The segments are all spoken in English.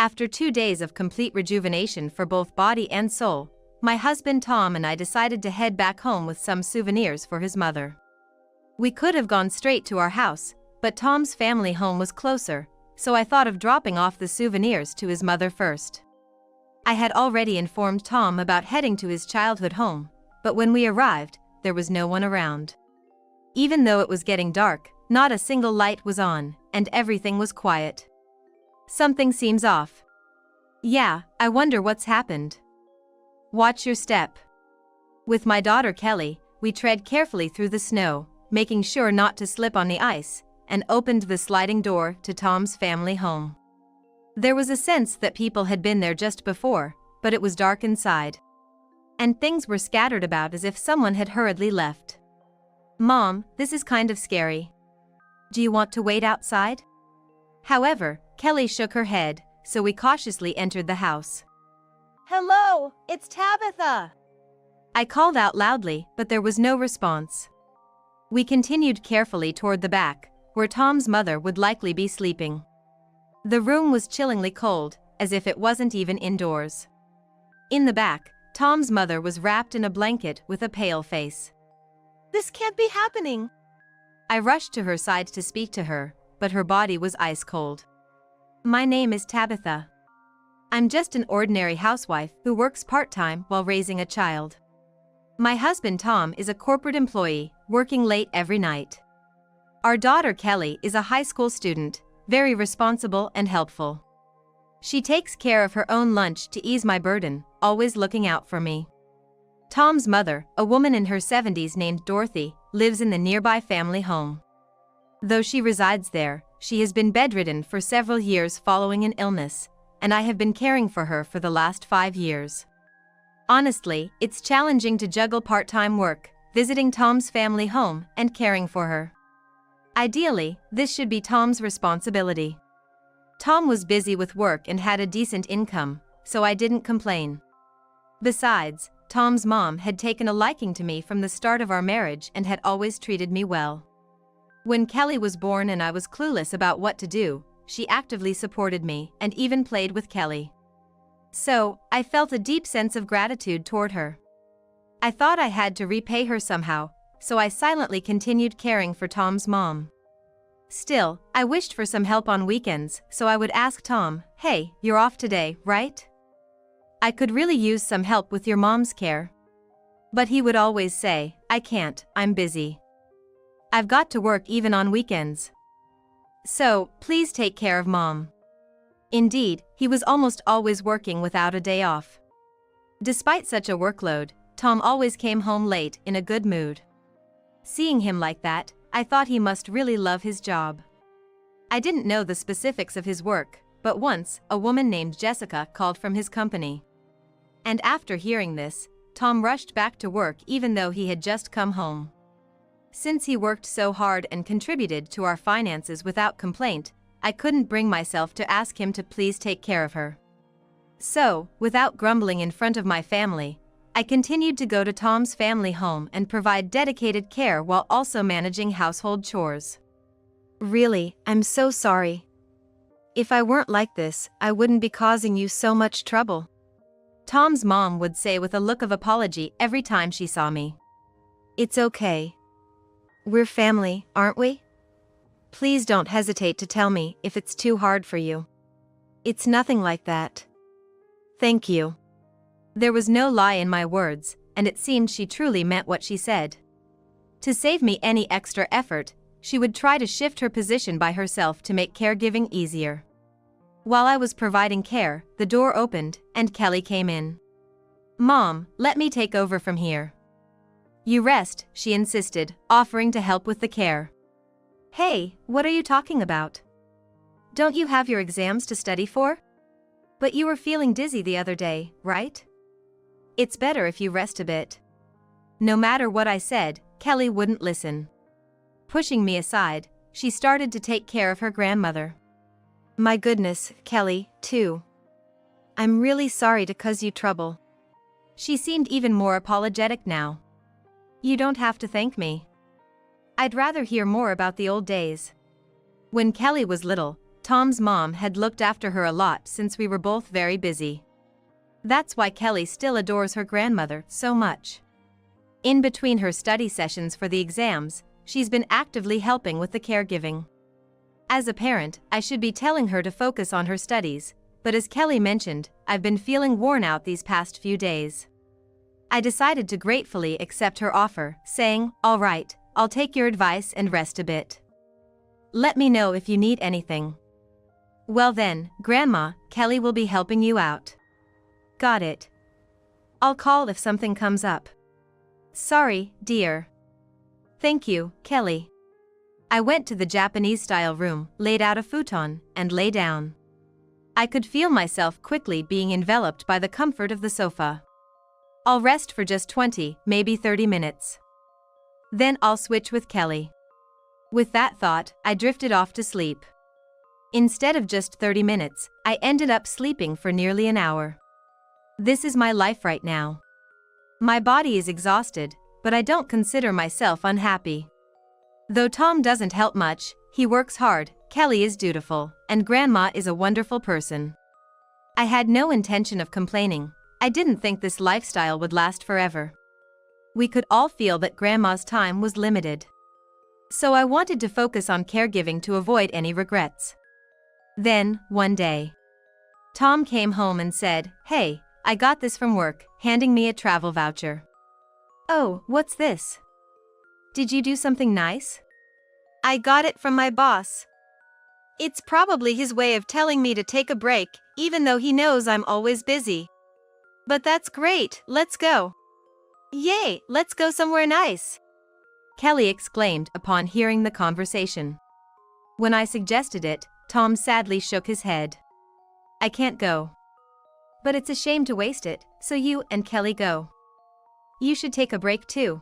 After 2 days of complete rejuvenation for both body and soul, my husband Tom and I decided to head back home with some souvenirs for his mother. We could have gone straight to our house, but Tom's family home was closer, so I thought of dropping off the souvenirs to his mother first. I had already informed Tom about heading to his childhood home, but when we arrived, there was no one around. Even though it was getting dark, not a single light was on, and everything was quiet. Something seems off. Yeah, I wonder what's happened. Watch your step. With my daughter Kelly, we tread carefully through the snow, making sure not to slip on the ice, and opened the sliding door to Tom's family home. There was a sense that people had been there just before, but it was dark inside. And things were scattered about as if someone had hurriedly left. Mom, this is kind of scary. Do you want to wait outside? However, Kelly shook her head, so we cautiously entered the house. Hello, it's Tabitha. I called out loudly, but there was no response. We continued carefully toward the back, where Tom's mother would likely be sleeping. The room was chillingly cold, as if it wasn't even indoors. In the back, Tom's mother was wrapped in a blanket with a pale face. This can't be happening. I rushed to her side to speak to her, but her body was ice cold. My name is Tabitha. I'm just an ordinary housewife who works part-time while raising a child. My husband Tom is a corporate employee, working late every night. Our daughter Kelly is a high school student, very responsible and helpful. She takes care of her own lunch to ease my burden, always looking out for me. Tom's mother, a woman in her 70s named Dorothy, lives in the nearby family home. Though she resides there, she has been bedridden for several years following an illness, and I have been caring for her for the last 5 years. Honestly, it's challenging to juggle part-time work, visiting Tom's family home, and caring for her. Ideally, this should be Tom's responsibility. Tom was busy with work and had a decent income, so I didn't complain. Besides, Tom's mom had taken a liking to me from the start of our marriage and had always treated me well. When Kelly was born and I was clueless about what to do, she actively supported me and even played with Kelly. So, I felt a deep sense of gratitude toward her. I thought I had to repay her somehow, so I silently continued caring for Tom's mom. Still, I wished for some help on weekends, so I would ask Tom, "Hey, you're off today, right? I could really use some help with your mom's care." But he would always say, "I can't, I'm busy. I've got to work even on weekends. So, please take care of mom." Indeed, he was almost always working without a day off. Despite such a workload, Tom always came home late in a good mood. Seeing him like that, I thought he must really love his job. I didn't know the specifics of his work, but once, a woman named Jessica called from his company. And after hearing this, Tom rushed back to work even though he had just come home. Since he worked so hard and contributed to our finances without complaint, I couldn't bring myself to ask him to please take care of her. So, without grumbling in front of my family, I continued to go to Tom's family home and provide dedicated care while also managing household chores. Really, I'm so sorry. If I weren't like this, I wouldn't be causing you so much trouble. Tom's mom would say with a look of apology every time she saw me. It's okay. We're family, aren't we? Please don't hesitate to tell me if it's too hard for you. It's nothing like that. Thank you. There was no lie in my words, and it seemed she truly meant what she said. To save me any extra effort, she would try to shift her position by herself to make caregiving easier. While I was providing care, the door opened, and Kelly came in. "Mom, let me take over from here." "You rest," she insisted, offering to help with the care. "Hey, what are you talking about? Don't you have your exams to study for? But you were feeling dizzy the other day, right? It's better if you rest a bit." No matter what I said, Kelly wouldn't listen. Pushing me aside, she started to take care of her grandmother. "My goodness, Kelly, too. I'm really sorry to cause you trouble." She seemed even more apologetic now. "You don't have to thank me. I'd rather hear more about the old days. When Kelly was little, Tom's mom had looked after her a lot since we were both very busy. That's why Kelly still adores her grandmother so much. In between her study sessions for the exams, she's been actively helping with the caregiving. As a parent, I should be telling her to focus on her studies, but as Kelly mentioned, I've been feeling worn out these past few days. I decided to gratefully accept her offer, saying, "All right, I'll take your advice and rest a bit. Let me know if you need anything." "Well then, Grandma, Kelly will be helping you out." "Got it. I'll call if something comes up." "Sorry, dear." "Thank you, Kelly." I went to the Japanese-style room, laid out a futon, and lay down. I could feel myself quickly being enveloped by the comfort of the sofa. I'll rest for just 20, maybe 30 minutes. Then I'll switch with Kelly. With that thought, I drifted off to sleep. Instead of just 30 minutes, I ended up sleeping for nearly an hour. This is my life right now. My body is exhausted, but I don't consider myself unhappy. Though Tom doesn't help much, he works hard, Kelly is dutiful, and Grandma is a wonderful person. I had no intention of complaining. I didn't think this lifestyle would last forever. We could all feel that Grandma's time was limited. So I wanted to focus on caregiving to avoid any regrets. Then, one day, Tom came home and said, "Hey, I got this from work," handing me a travel voucher. "Oh, what's this? Did you do something nice?" I got it from my boss. It's probably his way of telling me to take a break, even though he knows I'm always busy. But that's great, let's go. Yay, let's go somewhere nice. Kelly exclaimed upon hearing the conversation. When I suggested it, Tom sadly shook his head. "I can't go. But it's a shame to waste it, so you and Kelly go. You should take a break too."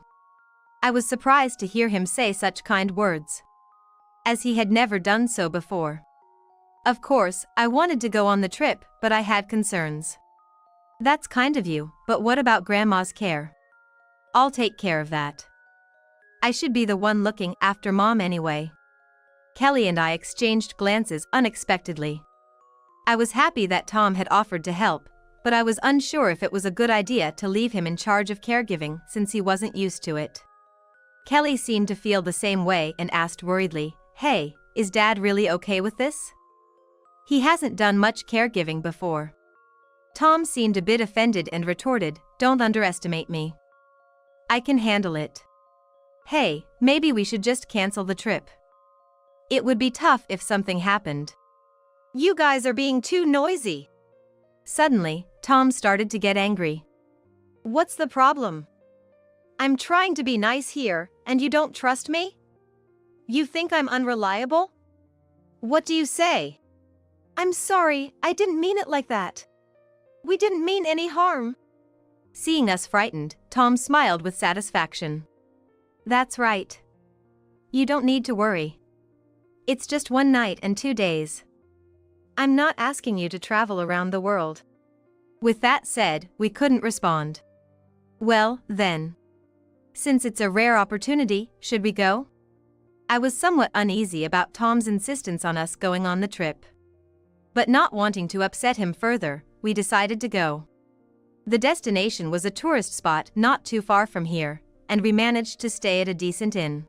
I was surprised to hear him say such kind words, as he had never done so before. Of course, I wanted to go on the trip, but I had concerns. "That's kind of you, but what about Grandma's care?" "I'll take care of that. I should be the one looking after Mom anyway." Kelly and I exchanged glances unexpectedly. I was happy that Tom had offered to help, but I was unsure if it was a good idea to leave him in charge of caregiving since he wasn't used to it. Kelly seemed to feel the same way and asked worriedly, "Hey, is Dad really okay with this? He hasn't done much caregiving before." Tom seemed a bit offended and retorted, "Don't underestimate me. I can handle it. Hey, maybe we should just cancel the trip. It would be tough if something happened." You guys are being too noisy. Suddenly, Tom started to get angry. What's the problem? I'm trying to be nice here, and you don't trust me? You think I'm unreliable? What do you say? I'm sorry, I didn't mean it like that. We didn't mean any harm. Seeing us frightened, Tom smiled with satisfaction. "That's right. You don't need to worry. It's just 1 night and 2 days. I'm not asking you to travel around the world." With that said, we couldn't respond. "Well, then. Since it's a rare opportunity, should we go?" I was somewhat uneasy about Tom's insistence on us going on the trip. But not wanting to upset him further, we decided to go. The destination was a tourist spot not too far from here, and we managed to stay at a decent inn.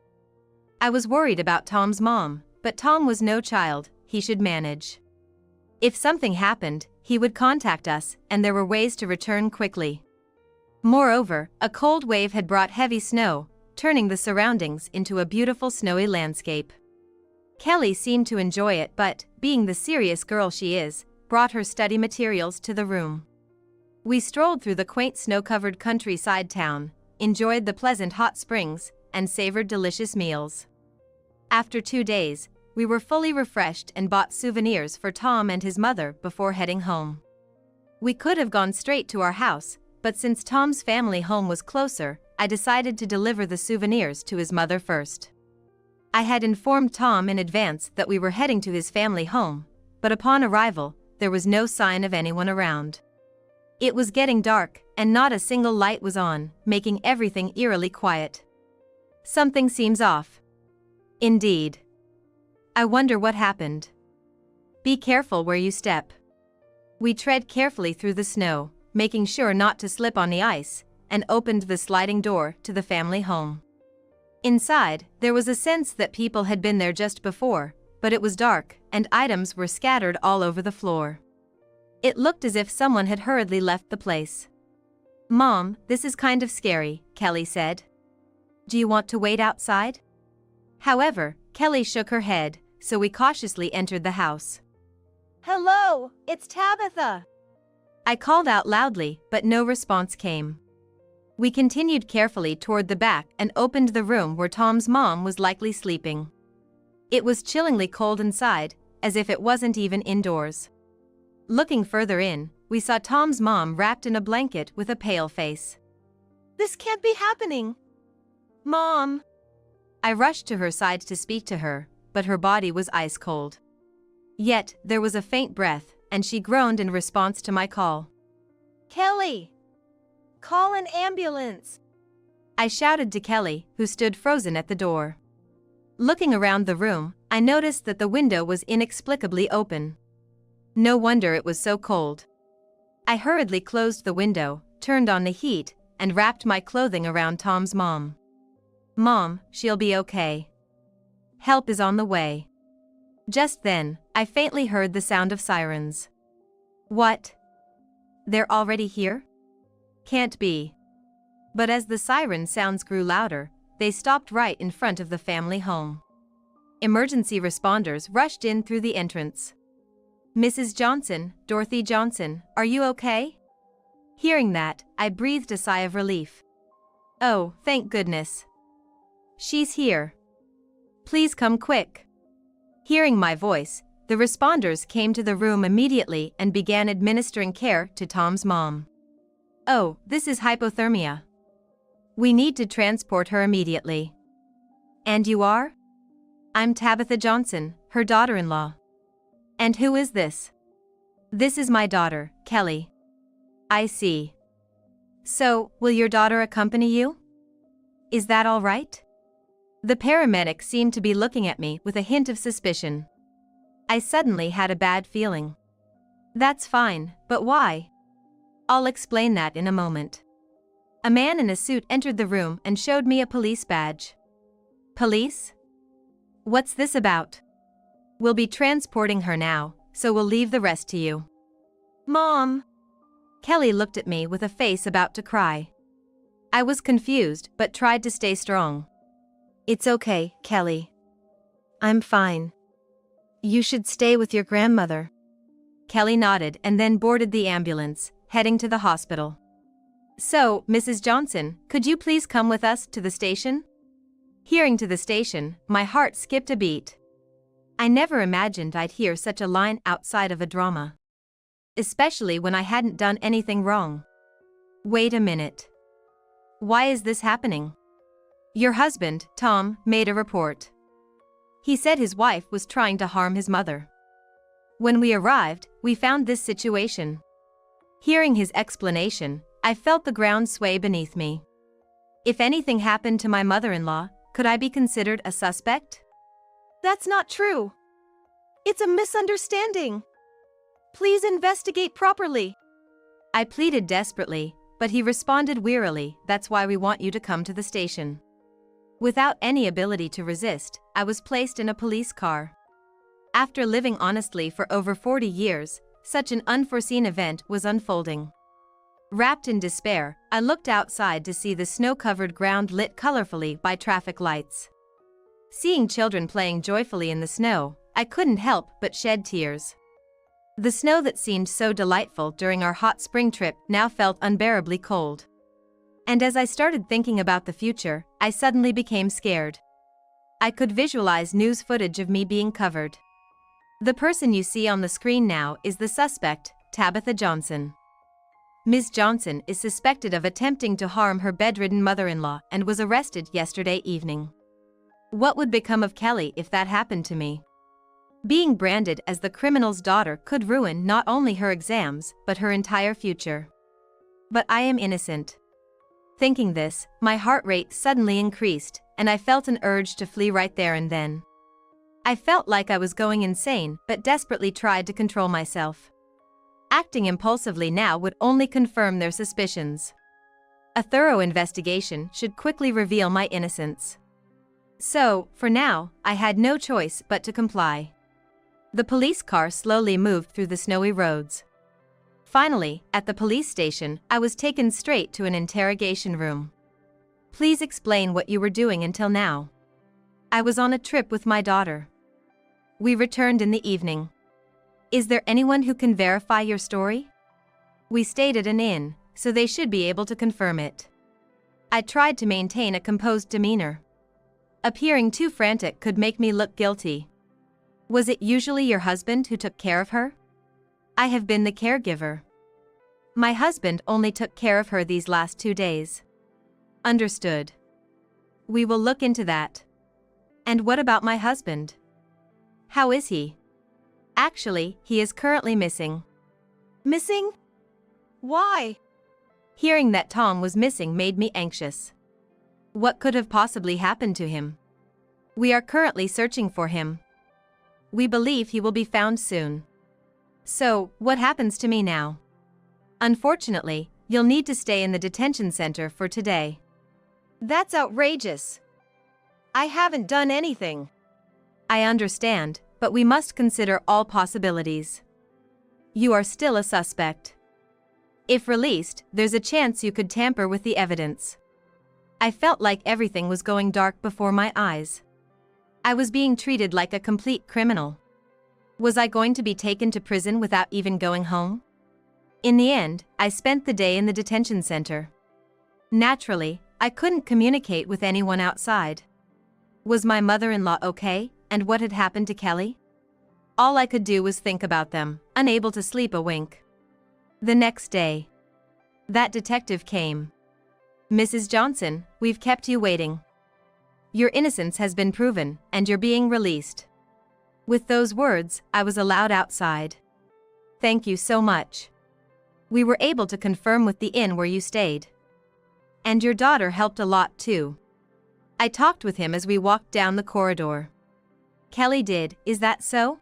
I was worried about Tom's mom, but Tom was no child, he should manage. If something happened, he would contact us, and there were ways to return quickly. Moreover, a cold wave had brought heavy snow, turning the surroundings into a beautiful snowy landscape. Kelly seemed to enjoy it but, being the serious girl she is, brought her study materials to the room. We strolled through the quaint snow-covered countryside town, enjoyed the pleasant hot springs, and savored delicious meals. After 2 days, we were fully refreshed and bought souvenirs for Tom and his mother before heading home. We could have gone straight to our house, but since Tom's family home was closer, I decided to deliver the souvenirs to his mother first. I had informed Tom in advance that we were heading to his family home, but upon arrival, there was no sign of anyone around. It was getting dark, and not a single light was on, making everything eerily quiet. Something seems off. Indeed. I wonder what happened. Be careful where you step. We tread carefully through the snow, making sure not to slip on the ice, and opened the sliding door to the family home. Inside, there was a sense that people had been there just before, but it was dark, and items were scattered all over the floor. It looked as if someone had hurriedly left the place. "Mom, this is kind of scary," Kelly said. "Do you want to wait outside?" However, Kelly shook her head, so we cautiously entered the house. Hello, it's Tabitha. I called out loudly, but no response came. We continued carefully toward the back and opened the room where Tom's mom was likely sleeping. It was chillingly cold inside, as if it wasn't even indoors. Looking further in, we saw Tom's mom wrapped in a blanket with a pale face. This can't be happening. Mom. I rushed to her side to speak to her, but her body was ice cold. Yet, there was a faint breath, and she groaned in response to my call. Kelly! Call an ambulance! I shouted to Kelly, who stood frozen at the door. Looking around the room, I noticed that the window was inexplicably open. No wonder it was so cold. I hurriedly closed the window, turned on the heat, and wrapped my clothing around Tom's mom. "Mom, she'll be okay. Help is on the way." Just then, I faintly heard the sound of sirens. What? They're already here? Can't be. But as the siren sounds grew louder, they stopped right in front of the family home. Emergency responders rushed in through the entrance. "Mrs. Johnson, Dorothy Johnson, are you okay?" Hearing that, I breathed a sigh of relief. "Oh, thank goodness. She's here. Please come quick." Hearing my voice, the responders came to the room immediately and began administering care to Tom's mom. "Oh, this is hypothermia. We need to transport her immediately." "And you are?" "I'm Tabitha Johnson, her daughter-in-law." "And who is this?" "This is my daughter, Kelly." "I see. So, will your daughter accompany you? Is that all right?" The paramedic seemed to be looking at me with a hint of suspicion. I suddenly had a bad feeling. "That's fine, but why?" "I'll explain that in a moment." A man in a suit entered the room and showed me a police badge. "Police? What's this about?" "We'll be transporting her now, so we'll leave the rest to you." Mom. Kelly looked at me with a face about to cry. I was confused but tried to stay strong. "It's okay, Kelly. I'm fine. You should stay with your grandmother." Kelly nodded and then boarded the ambulance, heading to the hospital. "So, Mrs. Johnson, could you please come with us to the station?" Hearing to the station, my heart skipped a beat. I never imagined I'd hear such a line outside of a drama. Especially when I hadn't done anything wrong. Wait a minute. Why is this happening? Your husband, Tom, made a report. He said his wife was trying to harm his mother. When we arrived, we found this situation. Hearing his explanation, I felt the ground sway beneath me. If anything happened to my mother-in-law, could I be considered a suspect? That's not true. It's a misunderstanding. Please investigate properly. I pleaded desperately, but he responded wearily, "That's why we want you to come to the station." Without any ability to resist, I was placed in a police car. After living honestly for over 40 years, such an unforeseen event was unfolding. Wrapped in despair, I looked outside to see the snow-covered ground lit colorfully by traffic lights. Seeing children playing joyfully in the snow, I couldn't help but shed tears. The snow that seemed so delightful during our hot spring trip now felt unbearably cold. And as I started thinking about the future, I suddenly became scared. I could visualize news footage of me being covered. The person you see on the screen now is the suspect, Tabitha Johnson. Ms. Johnson is suspected of attempting to harm her bedridden mother-in-law and was arrested yesterday evening. What would become of Kelly if that happened to me? Being branded as the criminal's daughter could ruin not only her exams but her entire future. But I am innocent. Thinking this, my heart rate suddenly increased, and I felt an urge to flee right there and then. I felt like I was going insane but desperately tried to control myself. Acting impulsively now would only confirm their suspicions. A thorough investigation should quickly reveal my innocence. So, for now, I had no choice but to comply. The police car slowly moved through the snowy roads. Finally, at the police station, I was taken straight to an interrogation room. Please explain what you were doing until now. I was on a trip with my daughter. We returned in the evening. Is there anyone who can verify your story? We stayed at an inn, so they should be able to confirm it. I tried to maintain a composed demeanor. Appearing too frantic could make me look guilty. Was it usually your husband who took care of her? I have been the caregiver. My husband only took care of her these last 2 days. Understood. We will look into that. And what about my husband? How is he? Actually, he is currently missing. Missing? Why? Hearing that Tom was missing made me anxious. What could have possibly happened to him? We are currently searching for him. We believe he will be found soon. So, what happens to me now? Unfortunately, you'll need to stay in the detention center for today. That's outrageous. I haven't done anything. I understand, but we must consider all possibilities. You are still a suspect. If released, there's a chance you could tamper with the evidence. I felt like everything was going dark before my eyes. I was being treated like a complete criminal. Was I going to be taken to prison without even going home? In the end, I spent the day in the detention center. Naturally, I couldn't communicate with anyone outside. Was my mother-in-law okay, and what had happened to Kelly? All I could do was think about them, unable to sleep a wink. The next day, that detective came. Mrs. Johnson, we've kept you waiting. Your innocence has been proven, and you're being released. With those words, I was allowed outside. Thank you so much. We were able to confirm with the inn where you stayed. And your daughter helped a lot too. I talked with him as we walked down the corridor. Kelly did, is that so?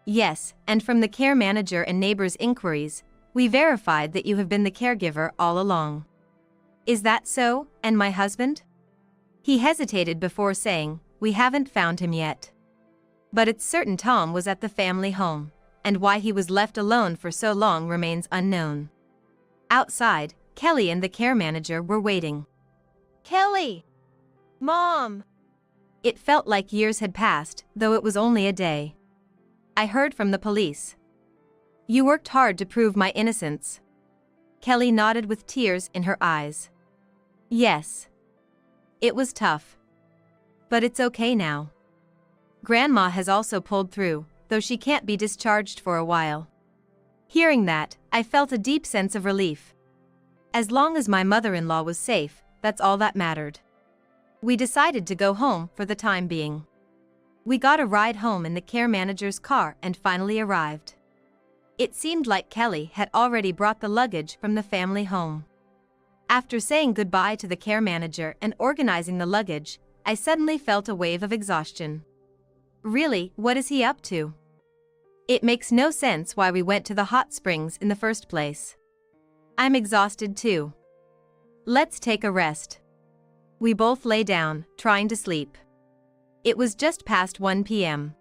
Yes, and from the care manager and neighbors' inquiries, we verified that you have been the caregiver all along. Is that so, and my husband? He hesitated before saying, we haven't found him yet. But it's certain Tom was at the family home, and why he was left alone for so long remains unknown. Outside, Kelly and the care manager were waiting. Kelly! Mom! It felt like years had passed, though it was only a day. I heard from the police. You worked hard to prove my innocence. Kelly nodded with tears in her eyes. Yes. It was tough. But it's okay now. Grandma has also pulled through, though she can't be discharged for a while. Hearing that, I felt a deep sense of relief. As long as my mother-in-law was safe, that's all that mattered. We decided to go home for the time being. We got a ride home in the care manager's car and finally arrived. It seemed like Kelly had already brought the luggage from the family home. After saying goodbye to the care manager and organizing the luggage, I suddenly felt a wave of exhaustion. Really, what is he up to? It makes no sense why we went to the hot springs in the first place. I'm exhausted too. Let's take a rest. We both lay down, trying to sleep. It was just past 1 p.m.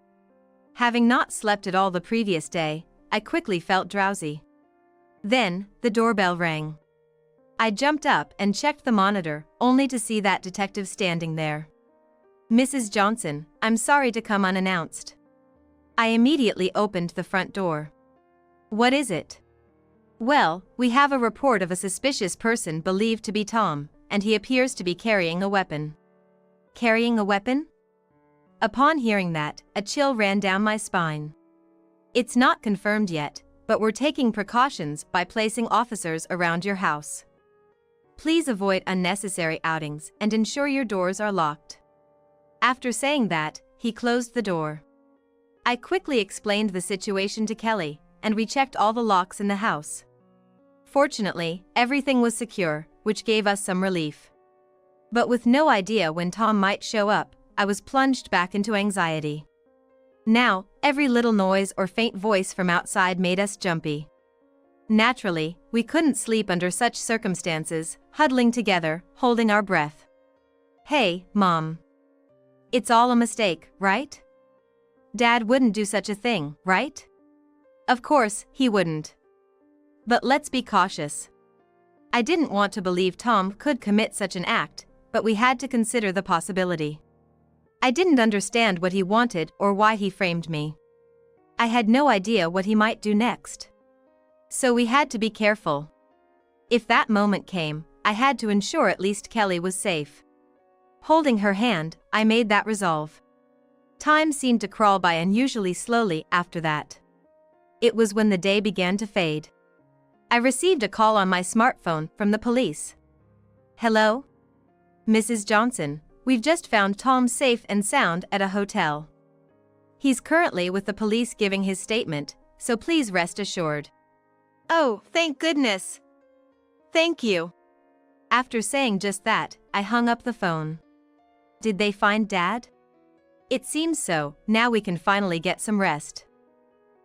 Having not slept at all the previous day, I quickly felt drowsy. Then, the doorbell rang. I jumped up and checked the monitor, only to see that detective standing there. Mrs. Johnson, I'm sorry to come unannounced. I immediately opened the front door. What is it? Well, we have a report of a suspicious person believed to be Tom, and he appears to be carrying a weapon. Carrying a weapon? Upon hearing that, a chill ran down my spine. It's not confirmed yet, but we're taking precautions by placing officers around your house. Please avoid unnecessary outings and ensure your doors are locked. After saying that, he closed the door. I quickly explained the situation to Kelly, and we checked all the locks in the house. Fortunately, everything was secure, which gave us some relief. But with no idea when Tom might show up, I was plunged back into anxiety. Now, every little noise or faint voice from outside made us jumpy. Naturally, we couldn't sleep under such circumstances, huddling together, holding our breath. "Hey, Mom. It's all a mistake, right? Dad wouldn't do such a thing, right?" Of course, he wouldn't. But let's be cautious. I didn't want to believe Tom could commit such an act, but we had to consider the possibility. I didn't understand what he wanted or why he framed me. I had no idea what he might do next. So we had to be careful. If that moment came, I had to ensure at least Kelly was safe. Holding her hand, I made that resolve. Time seemed to crawl by unusually slowly after that. It was when the day began to fade. I received a call on my smartphone from the police. "Hello? Mrs. Johnson, we've just found Tom safe and sound at a hotel. He's currently with the police giving his statement, so please rest assured." Oh, thank goodness. Thank you. After saying just that, I hung up the phone. Did they find Dad? It seems so. Now we can finally get some rest.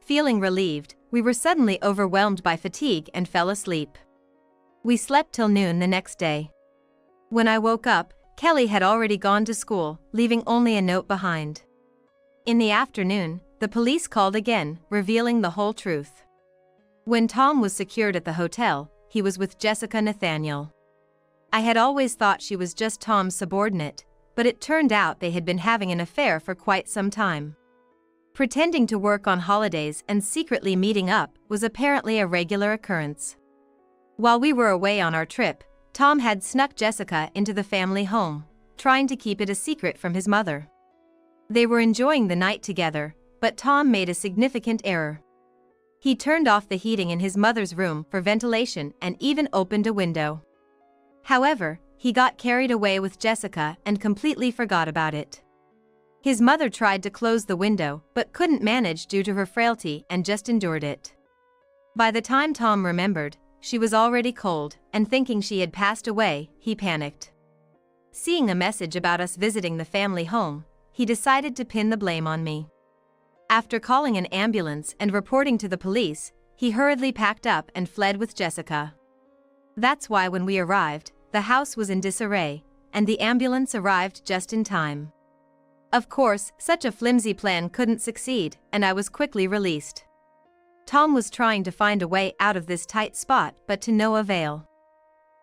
Feeling relieved, we were suddenly overwhelmed by fatigue and fell asleep. We slept till noon the next day. When I woke up, Kelly had already gone to school, leaving only a note behind. In the afternoon, the police called again, revealing the whole truth. When Tom was secured at the hotel, he was with Jessica Nathaniel. I had always thought she was just Tom's subordinate, but it turned out they had been having an affair for quite some time. Pretending to work on holidays and secretly meeting up was apparently a regular occurrence. While we were away on our trip, Tom had snuck Jessica into the family home, trying to keep it a secret from his mother. They were enjoying the night together, but Tom made a significant error. He turned off the heating in his mother's room for ventilation and even opened a window. However, he got carried away with Jessica and completely forgot about it. His mother tried to close the window but couldn't manage due to her frailty and just endured it. By the time Tom remembered, she was already cold, and thinking she had passed away, he panicked. Seeing a message about us visiting the family home, he decided to pin the blame on me. After calling an ambulance and reporting to the police, he hurriedly packed up and fled with Jessica. That's why when we arrived, the house was in disarray, and the ambulance arrived just in time. Of course, such a flimsy plan couldn't succeed, and I was quickly released. Tom was trying to find a way out of this tight spot, but to no avail.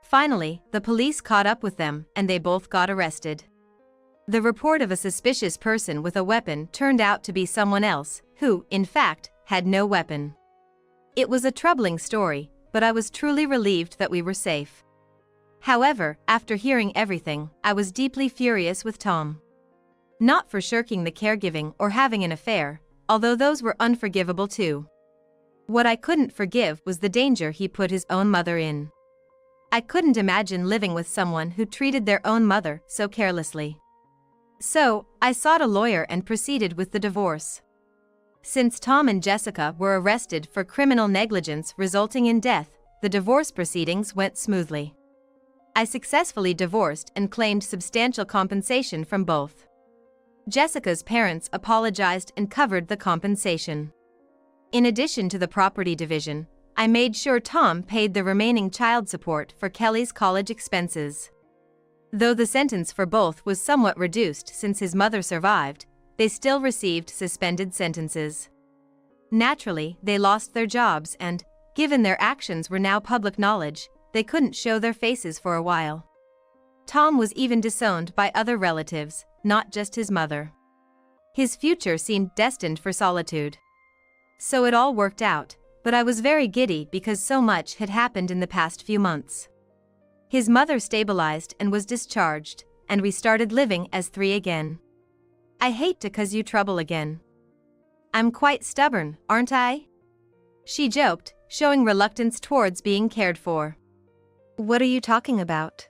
Finally, the police caught up with them, and they both got arrested. The report of a suspicious person with a weapon turned out to be someone else, who, in fact, had no weapon. It was a troubling story, but I was truly relieved that we were safe. However, after hearing everything, I was deeply furious with Tom. Not for shirking the caregiving or having an affair, although those were unforgivable too. What I couldn't forgive was the danger he put his own mother in. I couldn't imagine living with someone who treated their own mother so carelessly. So, I sought a lawyer and proceeded with the divorce. Since Tom and Jessica were arrested for criminal negligence resulting in death, the divorce proceedings went smoothly. I successfully divorced and claimed substantial compensation from both. Jessica's parents apologized and covered the compensation. In addition to the property division, I made sure Tom paid the remaining child support for Kelly's college expenses. Though the sentence for both was somewhat reduced since his mother survived, they still received suspended sentences. Naturally, they lost their jobs and, given their actions were now public knowledge, they couldn't show their faces for a while. Tom was even disowned by other relatives, not just his mother. His future seemed destined for solitude. So it all worked out, but I was very giddy because so much had happened in the past few months. His mother stabilized and was discharged, and we started living as three again. I hate to cause you trouble again. I'm quite stubborn, aren't I? She joked, showing reluctance towards being cared for. What are you talking about?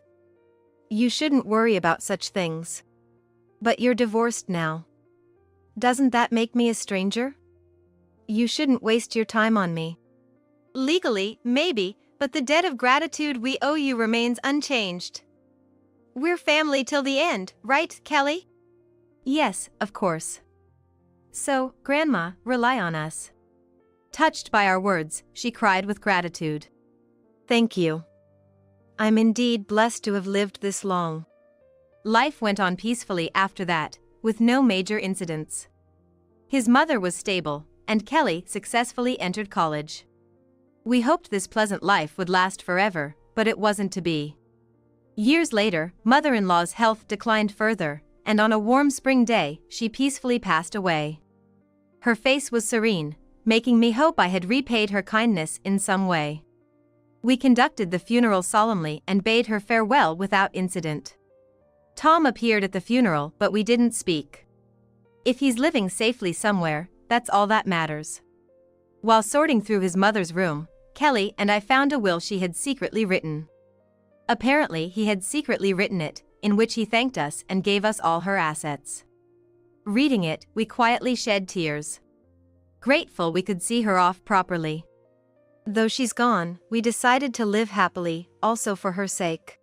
You shouldn't worry about such things. But you're divorced now. Doesn't that make me a stranger? You shouldn't waste your time on me. Legally, maybe, but the debt of gratitude we owe you remains unchanged. We're family till the end, right, Kelly? Yes, of course. So, Grandma, rely on us." Touched by our words, she cried with gratitude. "Thank you. I'm indeed blessed to have lived this long." Life went on peacefully after that, with no major incidents. His mother was stable, and Kelly successfully entered college. We hoped this pleasant life would last forever, but it wasn't to be. Years later, mother-in-law's health declined further, and on a warm spring day, she peacefully passed away. Her face was serene, making me hope I had repaid her kindness in some way. We conducted the funeral solemnly and bade her farewell without incident. Tom appeared at the funeral, but we didn't speak. If he's living safely somewhere, that's all that matters. While sorting through his mother's room, Kelly and I found a will she had secretly written. Apparently, he had secretly written it, in which he thanked us and gave us all her assets. Reading it, we quietly shed tears. Grateful we could see her off properly. Though she's gone, we decided to live happily, also for her sake.